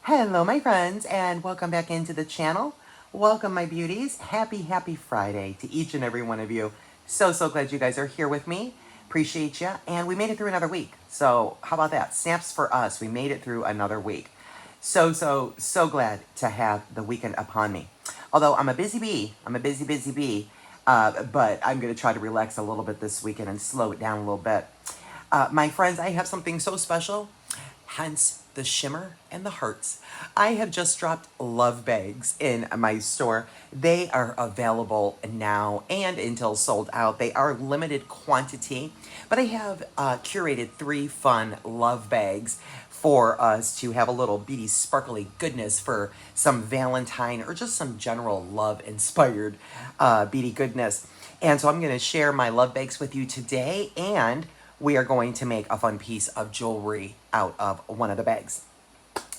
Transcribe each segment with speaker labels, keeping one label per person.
Speaker 1: Hello, my friends, and welcome back into the channel. Welcome, my beauties. Happy Friday to each and every one of you. So glad you guys are here with me. Appreciate you. And we made it through another week. So how about that? Snaps for us. We made it through another week. So glad to have the weekend upon me. Although I'm a busy bee. I'm a busy bee. But I'm going to try to relax a little bit this weekend and slow it down a little bit. My friends, I have something so special, hence the shimmer and the hearts. I have just dropped love bags in my store. They are available now and until sold out. They are limited quantity, but I have curated 3 fun love bags for us to have a little beady sparkly goodness for some Valentine or just some general love inspired beady goodness. And so I'm going to share my love bags with you today, and we are going to make a fun piece of jewelry out of one of the bags.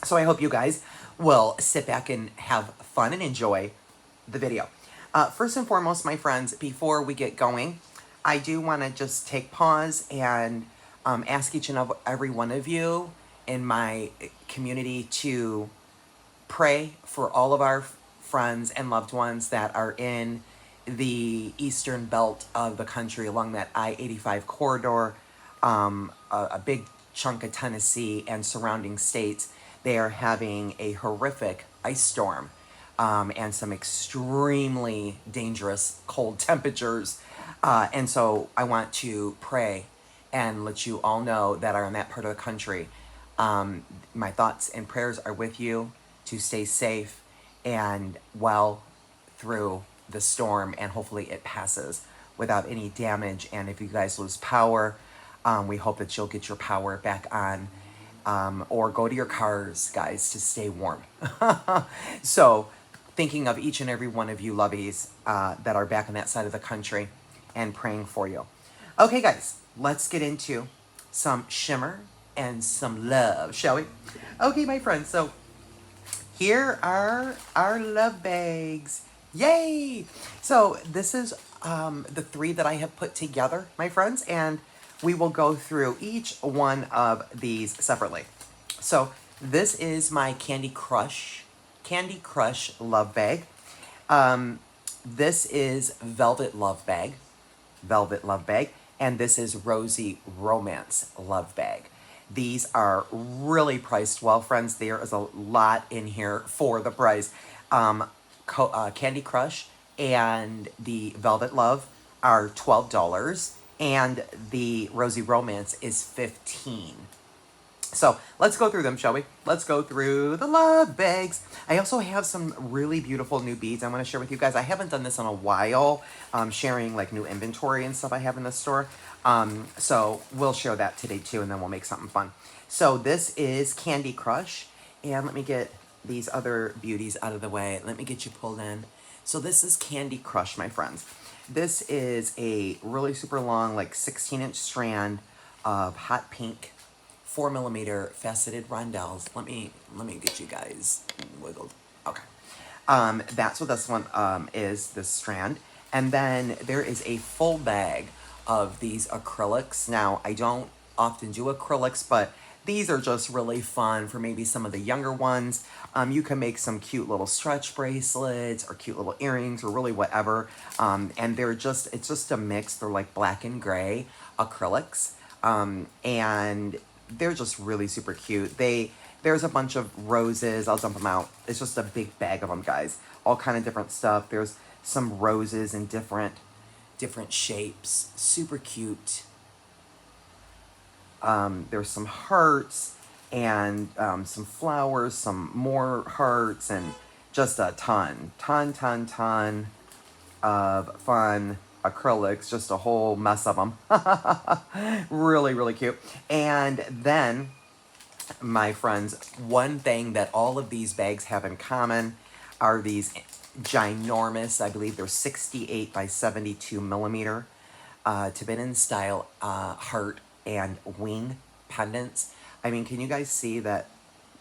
Speaker 1: So I hope you guys will sit back and have fun and enjoy the video. First and foremost, my friends, before we get going, I do want to just take pause and ask each and every one of you in my community to pray for all of our friends and loved ones that are in the eastern belt of the country along that I-85 corridor, a big chunk of Tennessee and surrounding states. They are having a horrific ice storm and some extremely dangerous cold temperatures. And so I want to pray and let you all know that are in that part of the country. My thoughts and prayers are with you to stay safe and well through the storm, and hopefully it passes without any damage. And if you guys lose power, we hope that you'll get your power back on, or go to your cars, guys, to stay warm. So thinking of each and every one of you lovies that are back on that side of the country and praying for you. Okay, guys, let's get into some shimmer and some love, shall we? Okay, my friends, so here are our love bags. Yay! So this is the 3 that I have put together, my friends, and we will go through each one of these separately. So this is my Candy Crush love bag. This is Velvet love bag, and this is Rosy Romance love bag. These are really priced well, friends. There is a lot in here for the price. Candy Crush and the Velvet Love are $12, and the Rosy Romance is $15. So let's go through them, shall we? Let's go through the love bags. I also have some really beautiful new beads I want to share with you guys. I haven't done this in a while, sharing like new inventory and stuff I have in the store. So we'll share that today too, and then we'll make something fun. So this is Candy Crush, and let me get these other beauties out of the way. Let me get you pulled in. So this is Candy Crush, my friends. This is a really super long, like 16-inch strand of hot pink 4mm faceted rondelles. Let me get you guys wiggled. Okay. That's what this one is, this strand. And then there is a full bag of these acrylics. Now, I don't often do acrylics, but these are just really fun for maybe some of the younger ones. You can make some cute little stretch bracelets or cute little earrings or really whatever. And it's just a mix. They're like black and gray acrylics. And they're just really super cute. There's a bunch of roses. I'll dump them out. It's just a big bag of them, guys. All kind of different stuff. There's some roses in different shapes. Super cute. There's some hearts and some flowers, some more hearts, and just a ton of fun acrylics, just a whole mess of them. Really cute. And then, my friends, one thing that all of these bags have in common are these ginormous, I believe they're 68 by 72 millimeter Tibetan style heart and wing pendants. I mean, can you guys see that?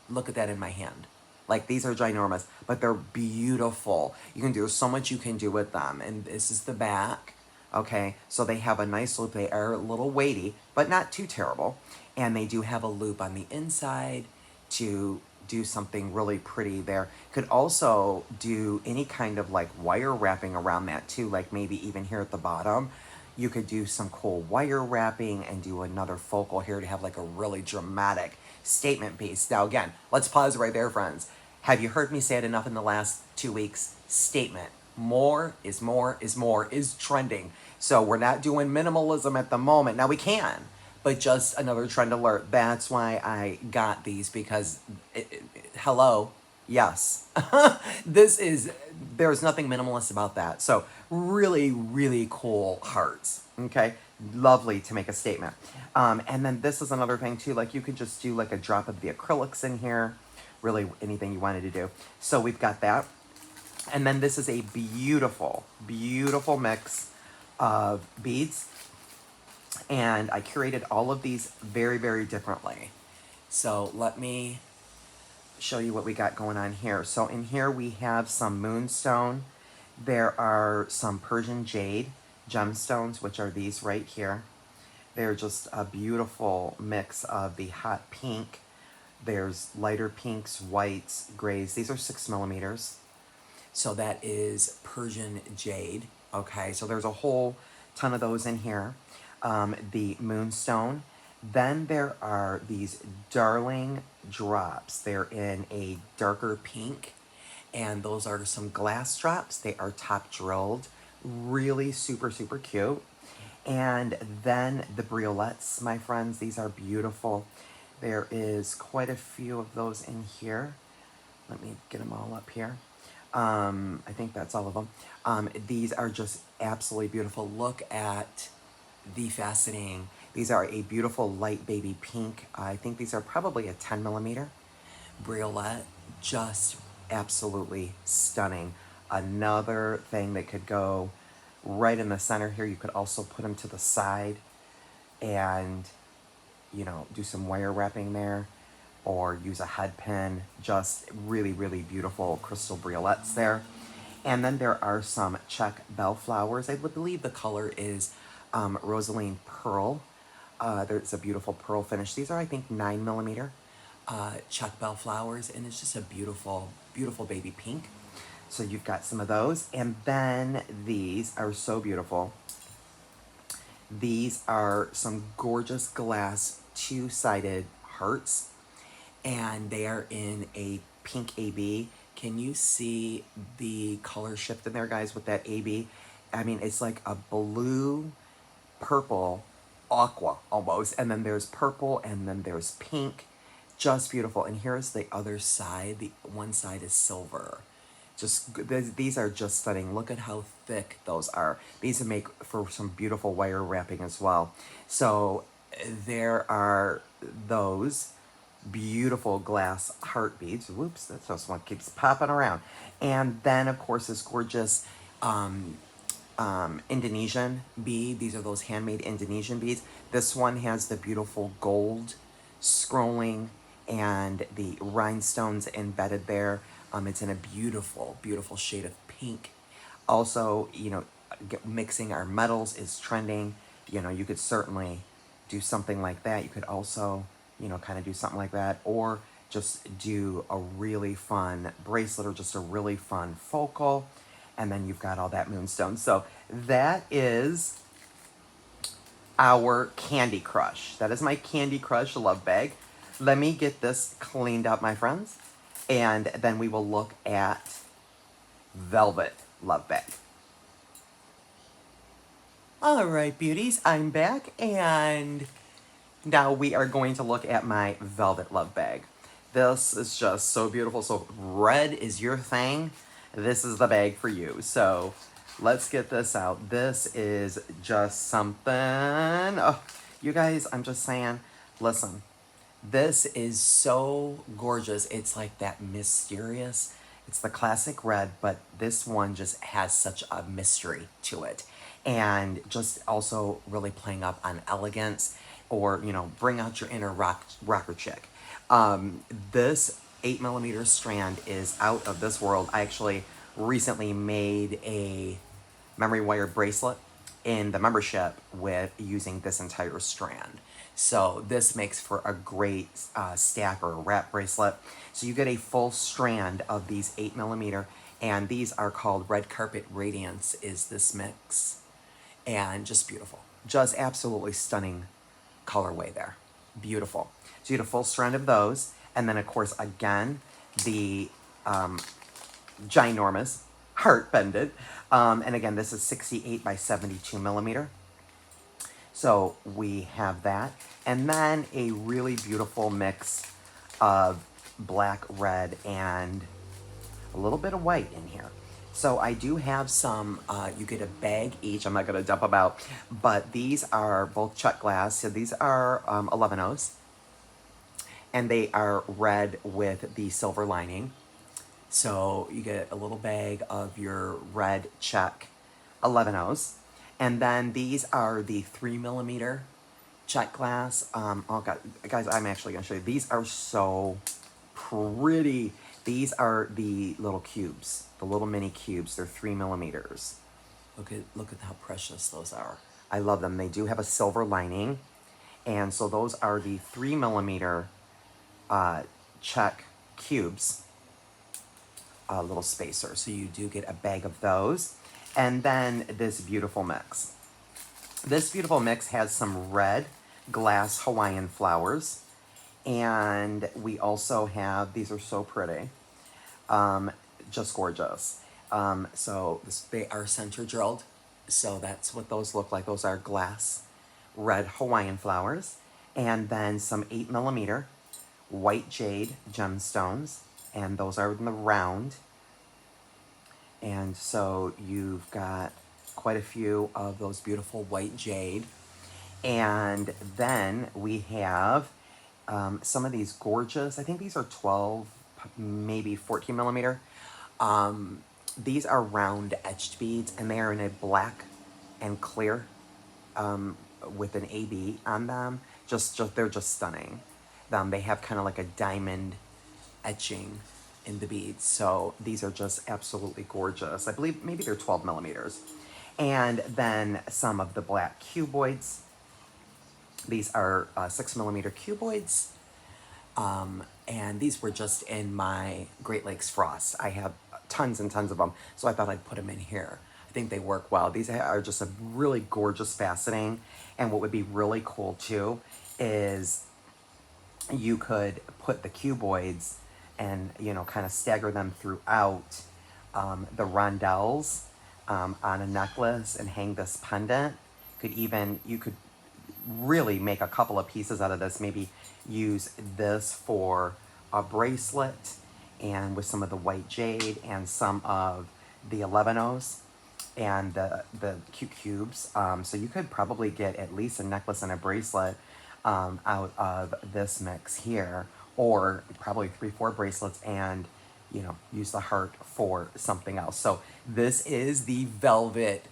Speaker 1: Look at that in my hand. Like, these are ginormous, but they're beautiful. There's so much you can do with them. And this is the back. Okay, so they have a nice loop. They are a little weighty, but not too terrible. And they do have a loop on the inside to do something really pretty there. Could also do any kind of like wire wrapping around that too, like maybe even here at the bottom. You could do some cool wire wrapping and do another focal here to have like a really dramatic statement piece. Now again, let's pause right there, friends. Have you heard me say it enough in the last 2 weeks? Statement. More is more is more is trending. So we're not doing minimalism at the moment. Now we can, but just another trend alert. That's why I got these, because hello, yes. There's nothing minimalist about that. So really, really cool hearts, okay? Lovely to make a statement. And then this is another thing too, like you could just do like a drop of the acrylics in here, really anything you wanted to do. So we've got that. And then this is a beautiful, beautiful mix of beads. And I curated all of these very, very differently. So let me show you what we got going on here. So in here we have some moonstone. There are some Persian jade gemstones, which are these right here. They're just a beautiful mix of the hot pink. There's lighter pinks, whites, grays. These are 6 millimeters. So that is Persian jade. Okay, so there's a whole ton of those in here. The moonstone. Then there are these darling drops. They're in a darker pink. And those are some glass drops. They are top drilled. Really super, super cute. And then the briolettes, my friends. These are beautiful. There is quite a few of those in here. Let me get them all up here. I think that's all of them. These are just absolutely beautiful. Look at the faceting. These are a beautiful light baby pink. I think these are probably a 10 millimeter briolette. Just absolutely stunning. Another thing that could go right in the center here. You could also put them to the side and, you know, do some wire wrapping there, or use a head pin. Just really, really beautiful crystal briolettes there. And then there are some check bellflowers. I believe the color is Rosaline Pearl. There's a beautiful pearl finish. These are, I think, 9 millimeter check bellflowers, and it's just a beautiful, beautiful baby pink. So you've got some of those. And then these are so beautiful. These are some gorgeous glass two-sided hearts, and they are in a pink AB. Can you see the color shift in there, guys, with that AB? I mean, it's like a blue, purple, aqua almost, and then there's purple, and then there's pink. Just beautiful. And here's the other side. The one side is silver. Just, these are just stunning. Look at how thick those are. These would make for some beautiful wire wrapping as well. So there are those beautiful glass heart beads. Whoops, that's just one keeps popping around. And then, of course, this gorgeous Indonesian bead. These are those handmade Indonesian beads. This one has the beautiful gold scrolling and the rhinestones embedded there. It's in a beautiful, beautiful shade of pink. Also, you know, mixing our metals is trending. You know, you could certainly do something like that. You could also, you know, kind of do something like that, or just do a really fun bracelet, or just a really fun focal. And then you've got all that moonstone. So that is our Candy Crush. That is my Candy Crush love bag. Let me get this cleaned up, my friends, and then we will look at Velvet Love Bag. All right, beauties, I'm back, and now we are going to look at my Velvet Love Bag. This is just so beautiful. So red is your thing. This is the bag for you. So let's get this out. This is just something. Oh, you guys, I'm just saying, listen, this is so gorgeous. It's like that mysterious, it's the classic red, but this one just has such a mystery to it. And just also really playing up on elegance, or, you know, bring out your inner rocker chick. This 8 millimeter strand is out of this world. I actually recently made a memory wire bracelet in the membership with using this entire strand. So this makes for a great stack or a wrap bracelet. So you get a full strand of these 8mm, and these are called Red Carpet Radiance is this mix. And just beautiful. Just absolutely stunning colorway there. Beautiful. So you get a full strand of those. And then, of course, again, the ginormous heart pendant. And again, this is 68 by 72mm. So we have that. And then a really beautiful mix of black, red, and a little bit of white in here. So I do have some, you get a bag each. I'm not going to dump them out, but these are both check glass. So these are 11Os, and they are red with the silver lining. So you get a little bag of your red check 11Os. And then these are the 3mm check glass. Oh God, guys, I'm actually going to show you. These are so pretty. These are the little cubes, the little mini cubes. They're 3mm. Look at how precious those are. I love them. They do have a silver lining. And so those are the 3mm check cubes, little spacer. So you do get a bag of those. And then this beautiful mix. This beautiful mix has some red glass Hawaiian flowers. And we also have, these are so pretty, just gorgeous. They are center drilled. So that's what those look like. Those are glass red Hawaiian flowers. And then some 8mm white jade gemstones. And those are in the round. And so you've got quite a few of those beautiful white jade. And then we have some of these gorgeous, I think these are 12, maybe 14mm. These are round etched beads, and they are in a black and clear with an AB on them. They're just stunning. They have kind of like a diamond etching in the beads. So these are just absolutely gorgeous. I believe maybe they're 12mm. And then some of the black cuboids. These are 6mm cuboids. And these were just in my Great Lakes Frost. I have tons and tons of them, so I thought I'd put them in here. I think they work well. These are just a really gorgeous faceting. And what would be really cool too is you could put the cuboids and, you know, kind of stagger them throughout the rondelles on a necklace and hang this pendant. You could really make a couple of pieces out of this. Maybe use this for a bracelet and with some of the white jade and some of the 11Os and the cute cubes. So you could probably get at least a necklace and a bracelet out of this mix here, or probably 3-4 bracelets and, you know, use the heart for something else. So this is the Velvet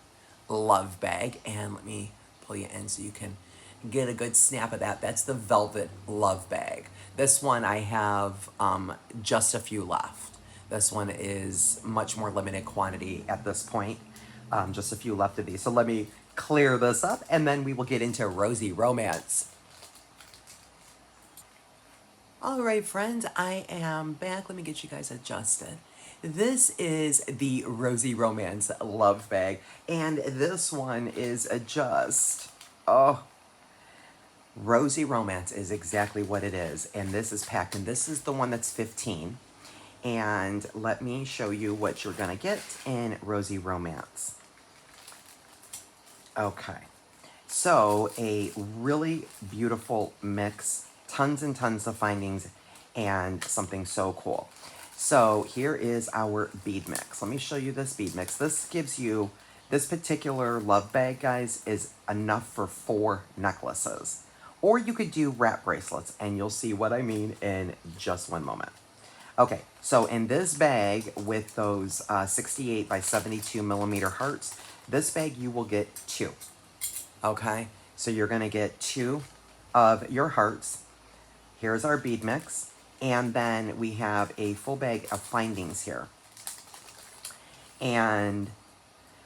Speaker 1: Love Bag, and let me pull you in so you can get a good snap of that. That's the Velvet Love Bag. This one I have just a few left. This one is much more limited quantity at this point. Just a few left of these. So let me clear this up and then we will get into Rosy Romance. All right, friends, I am back. Let me get you guys adjusted. This is the Rosy Romance Love Bag, and this one is Rosy Romance is exactly what it is, and this is packed, and this is the one that's 15. And let me show you what you're gonna get in Rosy Romance. Okay, so a really beautiful mix, tons and tons of findings, and something so cool. So here is our bead mix. Let me show you this bead mix. This gives you, this particular love bag, guys, is enough for 4 necklaces. Or you could do wrap bracelets, and you'll see what I mean in just one moment. Okay, so in this bag with those 68 by 72mm hearts, this bag you will get 2. Okay, so you're gonna get 2 of your hearts. Here's our bead mix. And then we have a full bag of findings here. And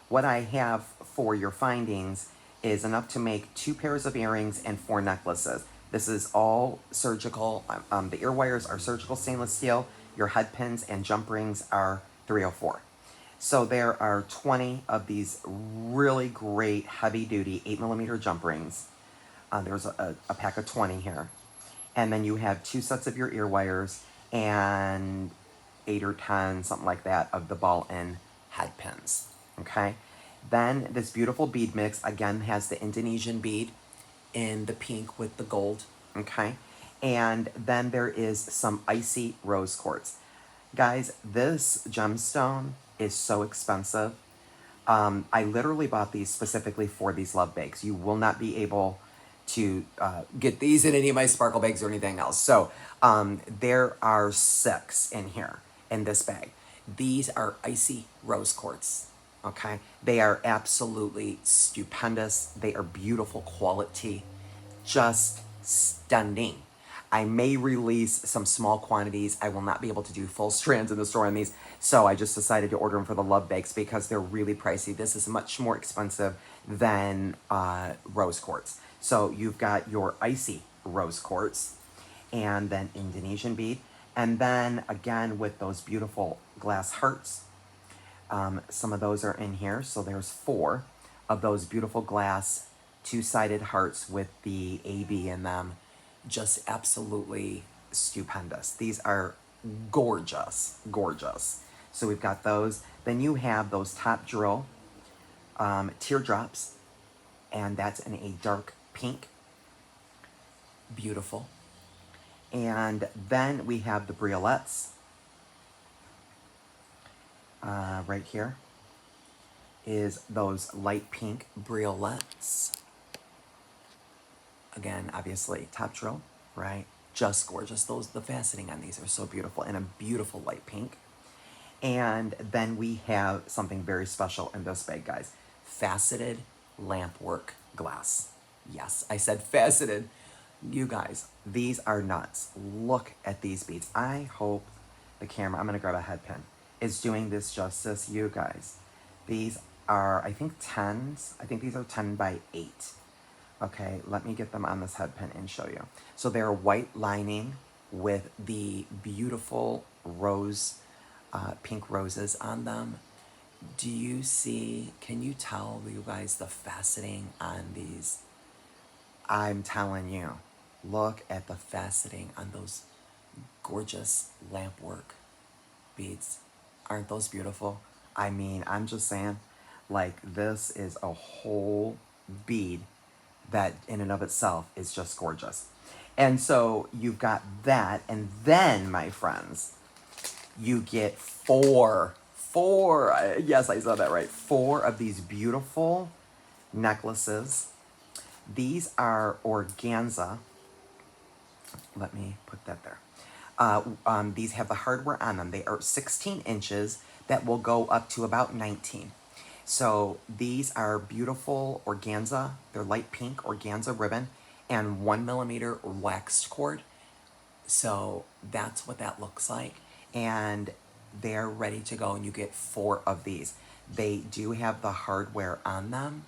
Speaker 1: what I have for your findings is enough to make 2 pairs of earrings and 4 necklaces. This is all surgical. The ear wires are surgical stainless steel. Your head pins and jump rings are 304. So there are 20 of these really great heavy duty 8mm jump rings. There's a pack of 20 here. And then you have 2 sets of your ear wires and 8 or 10, something like that, of the ball-in head pins. Okay? Then this beautiful bead mix, again, has the Indonesian bead in the pink with the gold. Okay? And then there is some icy rose quartz. Guys, this gemstone is so expensive. I literally bought these specifically for these love bags. You will not be able to get these in any of my sparkle bags or anything else. So there are 6 in here in this bag. These are icy rose quartz. Okay, they are absolutely stupendous. They are beautiful quality, just stunning. I may release some small quantities. I will not be able to do full strands in the store on these, so I just decided to order them for the love bags because they're really pricey. This is much more expensive than rose quartz. So you've got your icy rose quartz and then Indonesian bead. And then again with those beautiful glass hearts. Some of those are in here. So there's 4 of those beautiful glass 2-sided hearts with the AB in them. Just absolutely stupendous. These are gorgeous, gorgeous. So we've got those. Then you have those top drill teardrops, and that's in a dark pink. Beautiful. And then we have the briolets. Right here is those light pink briolets. Again, obviously, top drill, right? Just gorgeous. The faceting on these are so beautiful, and a beautiful light pink. And then we have something very special in this bag, guys. Faceted lamp work glass. Yes, I said faceted. You guys, these are nuts. Look at these beads. I hope the camera, I'm going to grab a head pin, is doing this justice. You guys, these are, I think, 10s. I think these are 10 by 8. Okay, let me get them on this head pin and show you. So they're white lining with the beautiful rose, pink roses on them. Do you see, can you tell, you guys, the faceting on these? I'm telling you, look at the faceting on those gorgeous lamp work beads. Aren't those beautiful? I mean, I'm just saying, like, this is a whole bead that in and of itself is just gorgeous. And so you've got that, and then, my friends, you get 4, yes, I said that right, 4 of these beautiful necklaces. These are organza. Let me put that there. These have the hardware on them. They are 16 inches that will go up to about 19. So these are beautiful organza. They're light pink organza ribbon and 1mm waxed cord. So that's what that looks like. And they're ready to go, and you get 4 of these. They do have the hardware on them,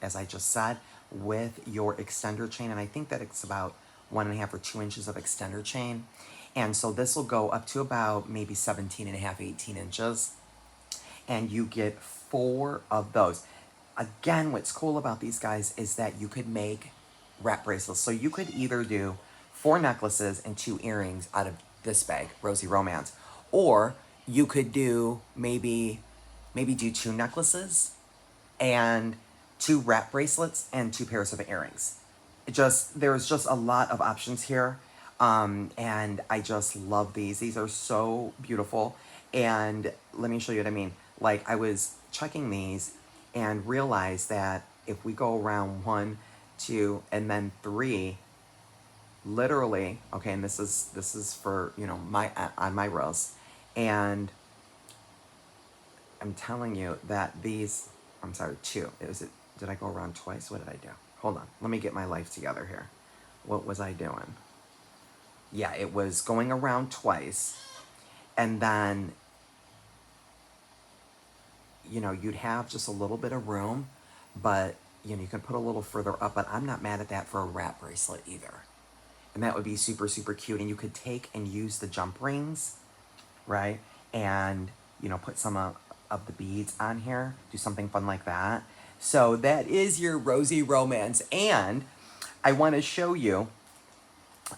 Speaker 1: as I just said, with your extender chain. And I think that it's about 1.5 or 2 inches of extender chain. And so this will go up to about maybe 17.5, 18 inches. And you get 4 of those. Again, what's cool about these guys is that you could make wrap bracelets. So you could either do 4 necklaces and 2 earrings out of this bag, Rosy Romance. Or you could do maybe do 2 necklaces and 2 wrap bracelets and 2 pairs of earrings. There's just a lot of options here. And I just love these. These are so beautiful. And let me show you what I mean. Like, I was checking these and realized that if we go around 1, 2, and then 3, literally, okay, and this is for, you know, on my wrist, and I'm telling you that these, I'm sorry, 2. Did I go around twice? What did I do? Hold on. Let me get my life together here. What was I doing? Yeah, it was going around twice, and then, you know, you'd have just a little bit of room, but you know, you can put a little further up, but I'm not mad at that for a wrap bracelet either. And that would be super, super cute. And you could take and use the jump rings, right? And, you know, put some of the beads on here, do something fun like that. So that is your Rosy Romance. And I want to show you,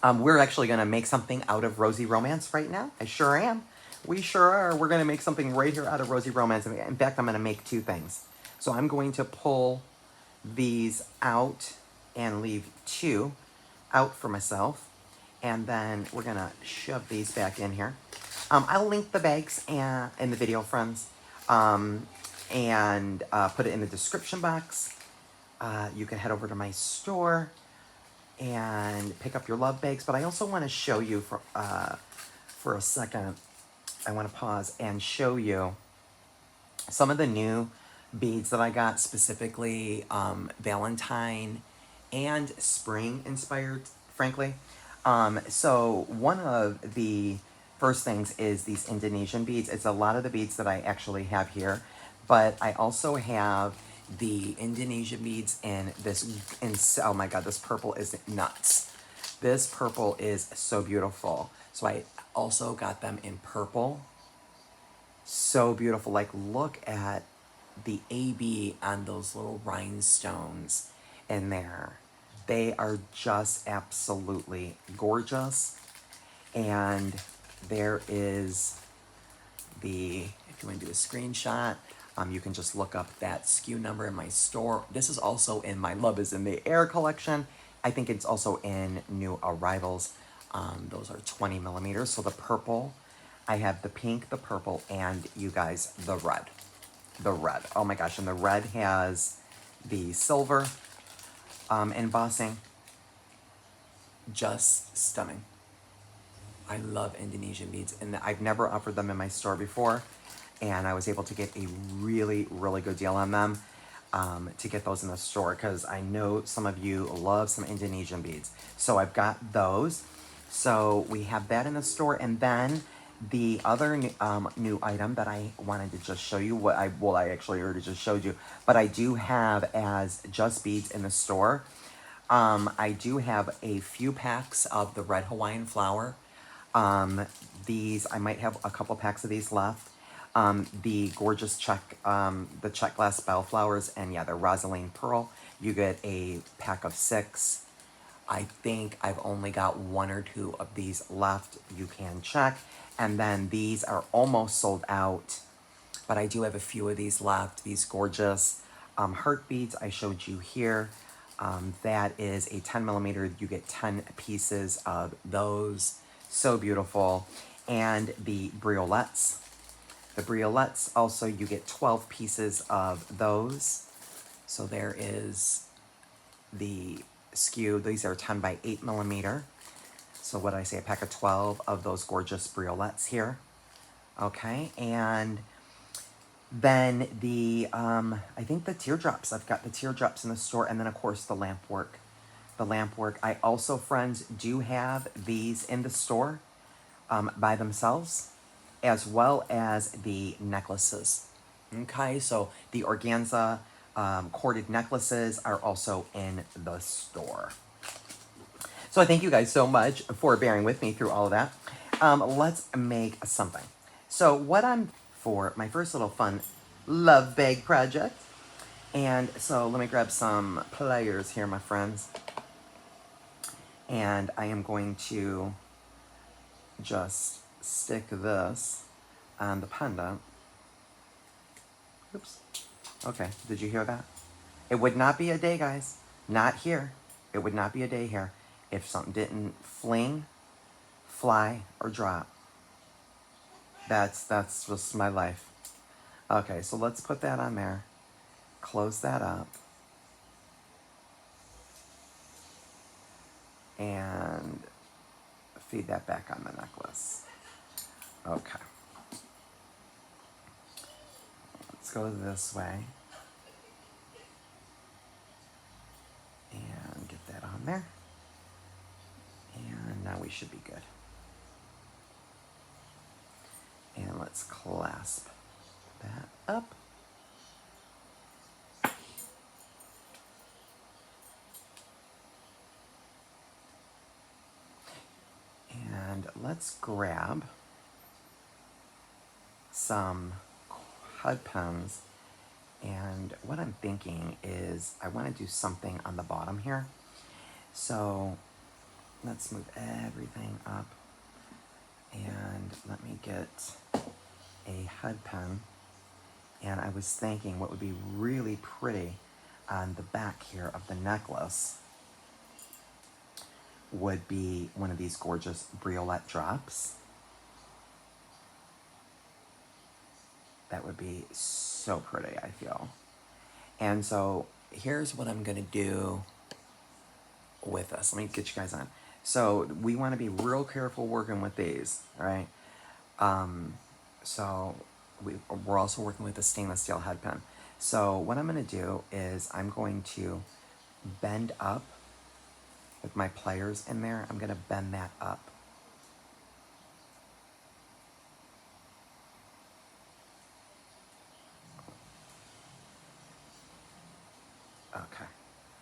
Speaker 1: we're actually going to make something out of Rosy Romance right now. I sure am. We sure are. We're going to make something right here out of Rosy Romance. In fact, I'm going to make two things. So I'm going to pull these out and leave two out for myself. And then we're going to shove these back in here. I'll link the bags in the video, friends, and put it in the description box. You can head over to my store and pick up your love bags. But I also want to show you for a second. I want to pause and show you some of the new beads that I got, specifically Valentine and spring inspired, frankly. So one of the first things is these Indonesian beads. It's a lot of the beads that I actually have here, but I also have the Indonesian beads in this, oh my God, this purple is nuts. This purple is so beautiful. So I also got them in purple. So beautiful. Like, look at the AB on those little rhinestones in there. They are just absolutely gorgeous. And there is the, if you want to do a screenshot, you can just look up that SKU number in my store. This is also in my Love is in the Air collection. I think it's also in new arrivals. Those are 20 millimeters. So the purple, I have the pink, the purple, and you guys, the red. The red. Oh my gosh. And the red has the silver embossing. Just stunning. I love Indonesian beads, and I've never offered them in my store before, and I was able to get a really, really good deal on them to get those in the store, because I know some of you love some Indonesian beads. So I've got those. So we have that in the store, and then the other new item that I wanted to just show you, I actually already just showed you, but I do have as just beads in the store. I do have a few packs of the red Hawaiian flower. These, I might have a couple packs of these left. The gorgeous the check glass bellflowers, and yeah, the rosaline pearl. You get a pack of 6. I think I've only got 1 or 2 of these left. You can check. And then these are almost sold out, but I do have a few of these left. These gorgeous heart beads I showed you here. That is a 10 millimeter. You get 10 pieces of those. So beautiful. And the briolettes. The briolettes also, you get 12 pieces of those. So there is the SKU. These are 10 by 8 millimeter. So what did I say? A pack of 12 of those gorgeous briolettes here. Okay. And then the, I think the teardrops. I've got the teardrops in the store. And then, of course, the lamp work. The lamp work. I also, friends, do have these in the store by themselves, as well as the necklaces. Okay, so the organza corded necklaces are also in the store. So I thank you guys so much for bearing with me through all of that. Let's make something. So what I'm for my first little fun love bag project. And so let me grab some pliers here, my friends. And I am going to just stick this on the pendant. Oops. Okay, did you hear that? It would not be a day, guys. Not here. It would not be a day here if something didn't fling, fly, or drop. That's just my life. Okay, so let's put that on there. Close that up. And feed that back on the necklace. Okay. Let's go this way. And get that on there. And now we should be good. And let's clasp that up. let's grab some HUD pens. And what I'm thinking is I want to do something on the bottom here. So let's move everything up. And let me get a HUD pen. And I was thinking what would be really pretty on the back here of the necklace would be one of these gorgeous briolette drops. That would be so pretty, I feel. And so here's what I'm gonna do with this. Let me get you guys on. So we wanna be real careful working with these, all right? So we're also working with a stainless steel head pen. So what I'm gonna do is I'm going to bend up with my pliers in there. I'm gonna bend that up. Okay,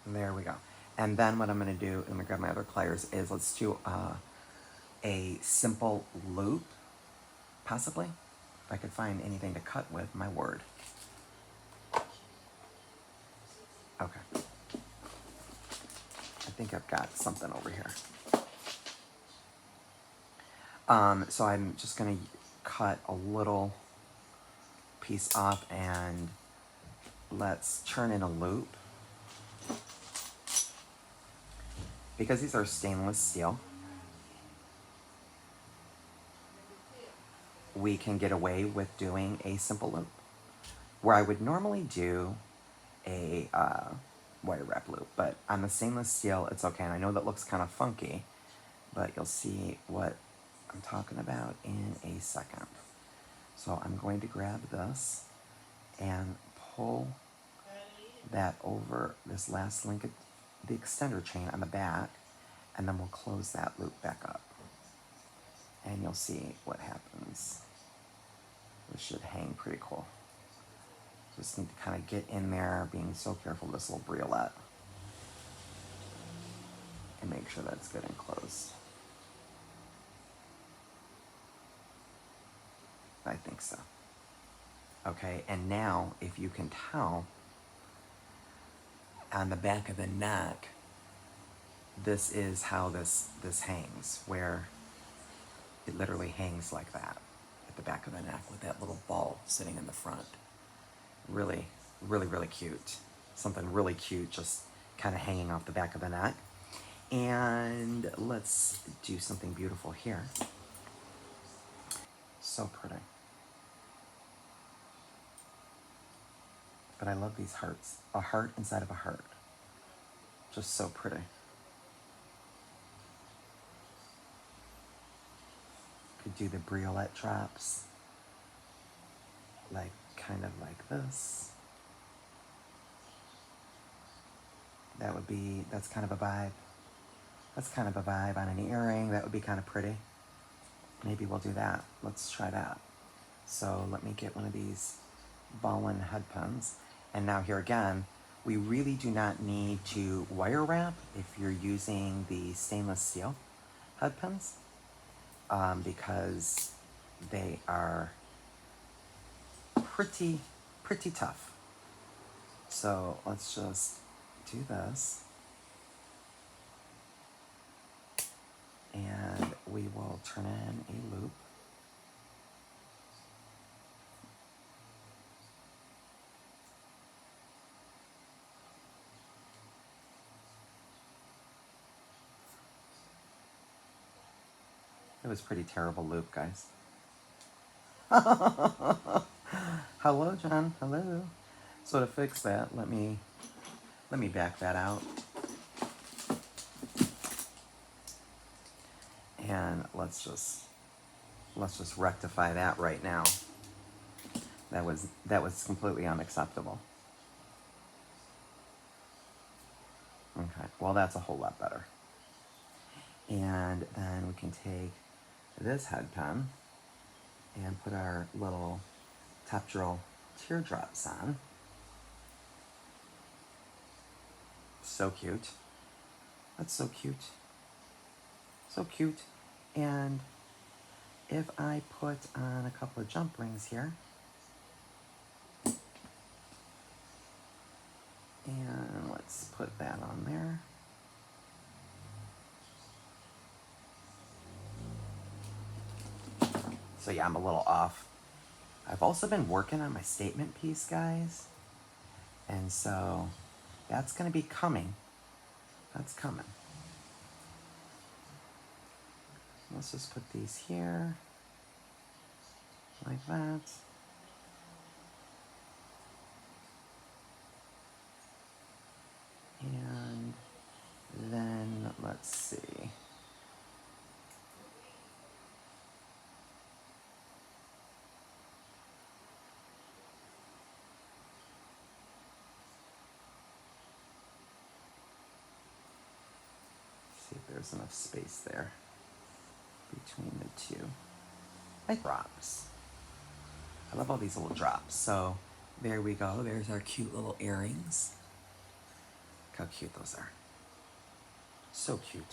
Speaker 1: there we go. And then what I'm gonna do, I'm gonna grab my other pliers, is let's do a simple loop, possibly. If I could find anything to cut with, my word. Okay. I think I've got something over here. So I'm just gonna cut a little piece off and let's turn in a loop. Because these are stainless steel, we can get away with doing a simple loop. Where I would normally do a wire wrap loop, but on the stainless steel, it's okay. And I know that looks kind of funky, but you'll see what I'm talking about in a second. So I'm going to grab this and pull that over this last link of the extender chain on the back, and then we'll close that loop back up. And you'll see what happens. This should hang pretty cool. Just need to kind of get in there, being so careful with this little briolette. And make sure that's good and closed. I think so. Okay, and now if you can tell, on the back of the neck, this is how this hangs, where it literally hangs like that at the back of the neck with that little ball sitting in the front. Really, really, really cute. Something really cute just kind of hanging off the back of the neck. And let's do something beautiful here. So pretty. But I love these hearts. A heart inside of a heart. Just so pretty. Could do the briolette drops. Like, kind of like this. That's kind of a vibe. That's kind of a vibe on an earring. That would be kind of pretty. Maybe we'll do that. Let's try that. So let me get one of these ballin head pens. And now here again, we really do not need to wire wrap if you're using the stainless steel head pens, because they are pretty tough. So let's just do this. And we will turn in a loop. It was a pretty terrible loop, guys. Hello, John. Hello. So to fix that, let me back that out. And let's just rectify that right now. That was completely unacceptable. Okay, well that's a whole lot better. And then we can take this head pen and put our little top drill teardrops on. So cute. That's so cute. So cute. And if I put on a couple of jump rings here, and let's put that on there. So yeah, I'm a little off. I've also been working on my statement piece, guys. And so that's going to be coming. That's coming. Let's just put these here, like that. And then, let's see. See if there's enough space there between the two. Like drops. I love all these little drops. So there we go. There's our cute little earrings. Look how cute those are. So cute.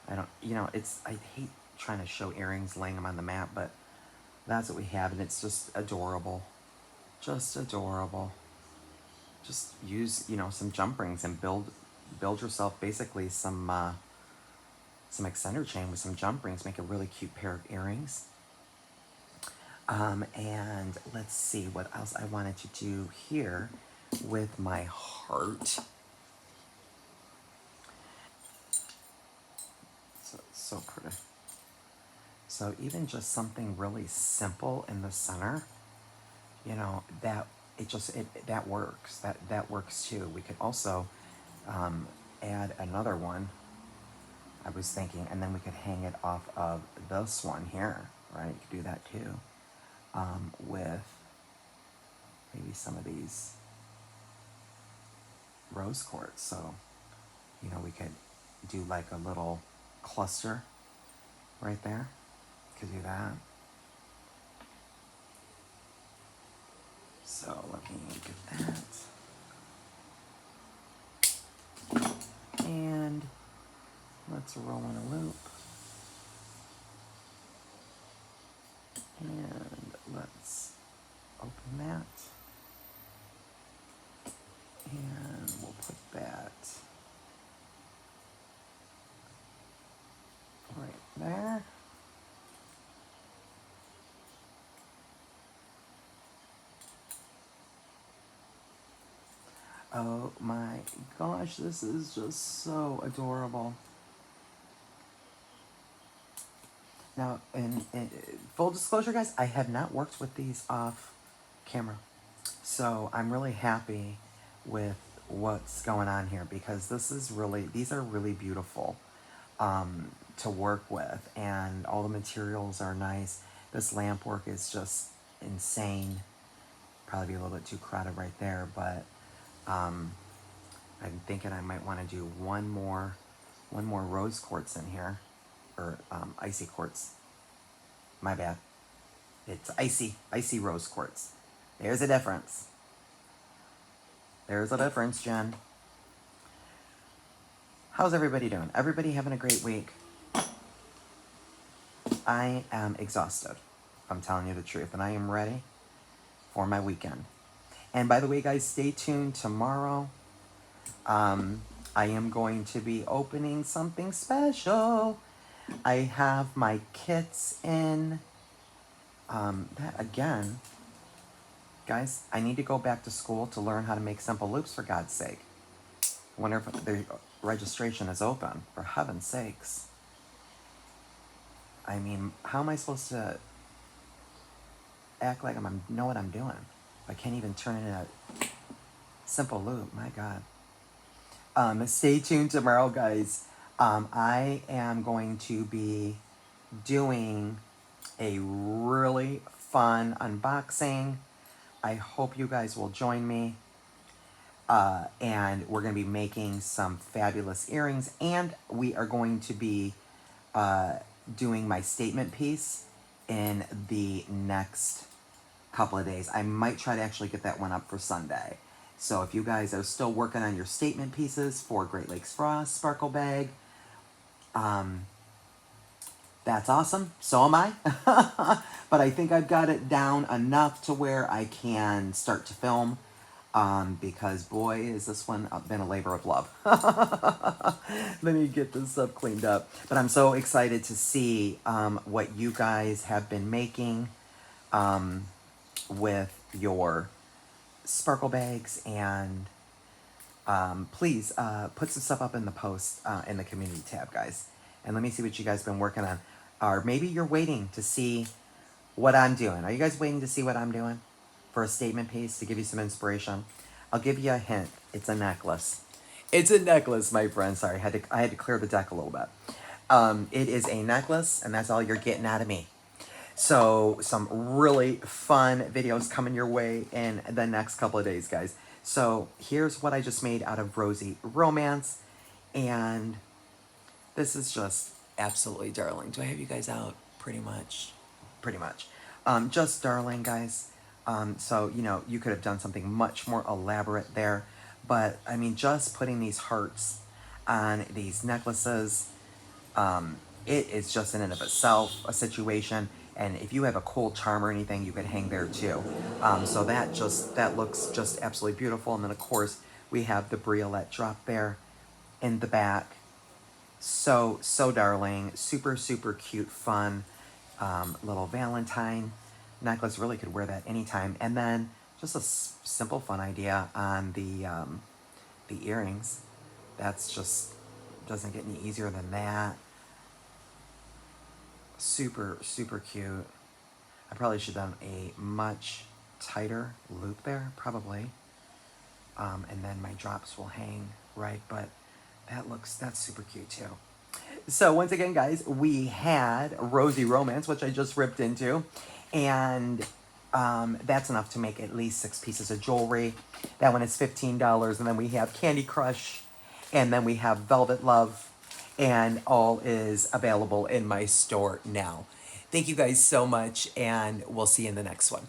Speaker 1: I don't, you know, I hate trying to show earrings, laying them on the mat, but that's what we have, and it's just adorable. Just adorable. Just use, you know, some jump rings and build yourself basically some extender chain with some jump rings. Make a really cute pair of earrings. And let's see what else I wanted to do here with my heart. So it's so pretty. So even just something really simple in the center, you know, that works. That works too. We could also add another one, I was thinking, and then we could hang it off of this one here, right? You could do that too, with maybe some of these rose quartz. So, you know, we could do like a little cluster right there. Could do that. So let me get that. And let's roll in a loop. And let's open that. And we'll put that right there. Oh my gosh, this is just so adorable. Now, in full disclosure, guys, I have not worked with these off camera. So I'm really happy with what's going on here, because these are really beautiful to work with, and all the materials are nice. This lamp work is just insane. Probably be a little bit too crowded right there, but I'm thinking I might want to do one more rose quartz in here, or icy quartz. My bad. It's icy rose quartz. There's a difference. There's a difference, Jen. How's everybody doing? Everybody having a great week? I am exhausted. I'm telling you the truth, and I am ready for my weekend. And by the way, guys, stay tuned tomorrow. I am going to be opening something special. I have my kits in. That again, guys, I need to go back to school to learn how to make simple loops, for God's sake. I wonder if the registration is open, for heaven's sakes. I mean, how am I supposed to act like I know what I'm doing? I can't even turn it into a simple loop. My God. Stay tuned tomorrow, guys. I am going to be doing a really fun unboxing. I hope you guys will join me. And we're going to be making some fabulous earrings, and we are going to be doing my statement piece in the next couple of days. I might try to actually get that one up for Sunday. So if you guys are still working on your statement pieces for Great Lakes Frost Sparkle Bag, that That's awesome. So am I. But I think I've got it down enough to where I can start to film. Because boy, is this one been a labor of love. Let me get this stuff cleaned up. But I'm so excited to see what you guys have been making with your sparkle bags. And please put some stuff up in the post in the community tab, guys. And let me see what you guys have been working on. Or maybe you're waiting to see what I'm doing. Are you guys waiting to see what I'm doing for a statement piece to give you some inspiration? I'll give you a hint. It's a necklace. It's a necklace, my friend. Sorry, I had to clear the deck a little bit. It is a necklace, and that's all you're getting out of me. So some really fun videos coming your way in the next couple of days, guys. So here's what I just made out of Rosy Romance, and this is just absolutely darling. Do I have you guys out? Pretty much. Pretty much. Just darling, guys. So, you know, you could have done something much more elaborate there. But, I mean, just putting these hearts on these necklaces, it is just in and of itself a situation. And if you have a cold charm or anything, you could hang there too. So that looks just absolutely beautiful. And then, of course, we have the briolette drop there in the back. So darling. Super, super cute, fun little Valentine necklace. Really could wear that anytime. And then just a simple, fun idea on the earrings. That's just doesn't get any easier than that. Super, super cute. I probably should have done a much tighter loop there, probably. And then my drops will hang right, but that's super cute too. So once again, guys, we had Rosy Romance, which I just ripped into, and that's enough to make at least 6 pieces of jewelry. That one is $15, and then we have Candy Crush, and then we have Velvet Love, and all is available in my store now. Thank you guys so much, and we'll see you in the next one.